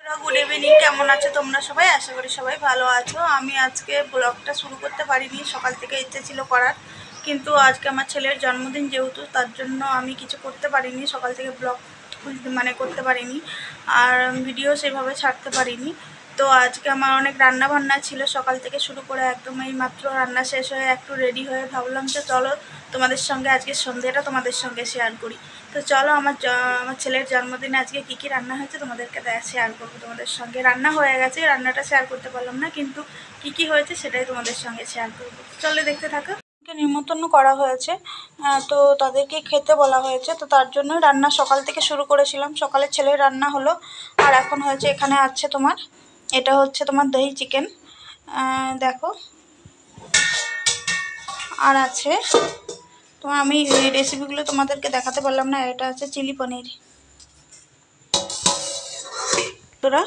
Good evening, কেমন আছো তোমরা সবাই? আশা করি সবাই ভালো আছো। আমি আজকে ব্লগটা শুরু করতে পারিনি, সকাল থেকে ইচ্ছে ছিল করার, কিন্তু আজকে আমার ছেলের জন্মদিন যেহেতু, তার জন্য আমি কিছু করতে পারিনি, সকাল থেকে ব্লগ করতে পারিনি আর ভিডিও সেভাবে ছাড়তে পারিনি। তো আজকে আমার অনেক রান্না বান্না ছিল, সকাল থেকে শুরু করে একদম এই মাত্র রান্না শেষ হয়ে একটু রেডি হয়ে ভাবলাম যে চলো তোমাদের সঙ্গে আজকে সন্ধ্যেটা তোমাদের সঙ্গে শেয়ার করি। তো চলো আমার ছেলের জন্মদিনে আজকে কী কী রান্না হয়েছে তোমাদেরকে শেয়ার করবো তোমাদের সঙ্গে। রান্না হয়ে গেছে, রান্নাটা শেয়ার করতে পারলাম না, কিন্তু কী কী হয়েছে সেটাই তোমাদের সঙ্গে শেয়ার করবো। চলে দেখতে থাকো। নিমন্ত্রণ করা হয়েছে, তো তাদেরকে খেতে বলা হয়েছে, তো তার জন্য রান্না সকাল থেকে শুরু করেছিলাম। সকালে ছেলের রান্না হলো, আর এখন হয়েছে এখানে আছে তোমার, এটা হচ্ছে তোমার দহি চিকেন, দেখো, আর আছে তোমার, আমি এই রেসিপিগুলো তোমাদেরকে দেখাতে পারলাম না, এটা আছে চিলি পনির। তোরা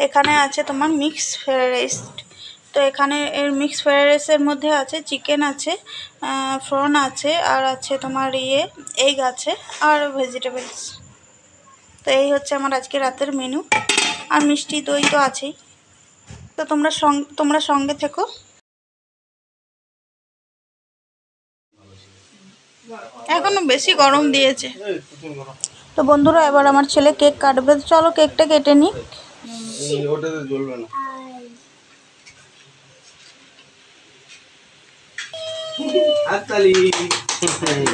এখানে আছে তোমার মিক্স ফ্রাইড রাইস, তো এখানে এর মিক্স ফ্রাইড রাইসের মধ্যে আছে চিকেন আছে, প্রন আছে, আর আছে তোমার এগ আছে, আর ভেজিটেবলস। তো এই হচ্ছে আমার আজকে রাতের মেনু, আর মিষ্টি দই তো আছেই। তো তোমরা সঙ্গে থেকো। এখনো বেশি গরম দিয়েছে। তো বন্ধুরা, এবার আমার ছেলে কেক কাটবে, চলো কেকটা কেটে নিই।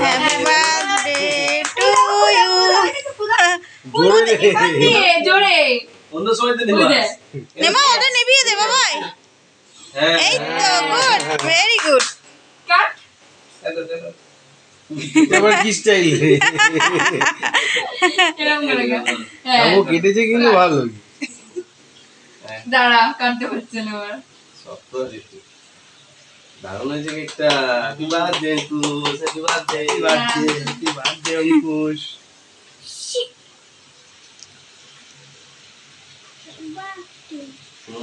Happy birthday to you. নেমা ওটা নিভিয়ে দে বাবাই। এই তো গুড, ভেরি গুড। এবার কি স্টাইল রে? ও কেটেছে কিন্তু ভালো। দাঁড়া, কাটতে পারছে না আর। সত্য দিতে। দারুণ হয়েছে কেকটা। Happy birthday to, happy birthday, happy birthday Ankush.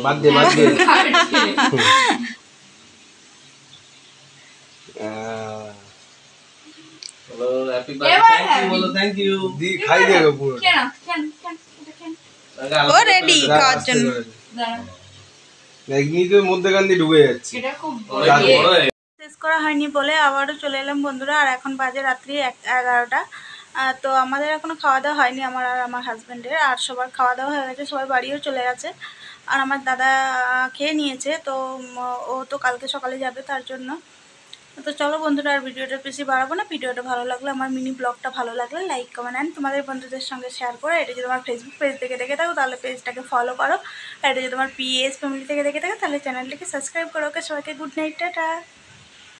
Birthday birthday. Hello, happy birthday, বলো থ্যাংক ইউ। দি খাই দেবো পুরো। কেন ও রেডি খাওয়ার জন্য। ম্যাগনিটের মধ্যে গান্ধী ঢুকে যাচ্ছে। এটা খুব শেষ করা হয়নি বলে আবারও চলে এলাম বন্ধুরা, আর এখন বাজে রাত্রি 11টা। তো আমাদের এখনও খাওয়া দাওয়া হয়নি, আমার আর আমার হাজব্যান্ডের, আর সবার খাওয়া দাওয়া হয়ে গেছে, সবাই বাড়িও চলে গেছে। আর আমার দাদা খেয়ে নিয়েছে, তো ও তো কালকে সকালে যাবে, তার জন্য। তো চলো বন্ধুরা, আর ভিডিওটা বেশি বাড়াবো না। ভিডিওটা ভালো লাগলে, আমার মিনি ব্লগটা ভালো লাগলে লাইক কমেন্ট অ্যান্ড তোমাদের বন্ধুদের সঙ্গে শেয়ার করো। এটা যদি তোমার ফেসবুক পেজ থেকে দেখে থাকো তাহলে পেজটাকে ফলো করো, আর এটা যদি তোমার পিএস ফ্যামিলি থেকে দেখে থাকো তাহলে চ্যানেলটাকে সাবস্ক্রাইব করো। ওকে, সবাইকে গুড নাইট, টাটা।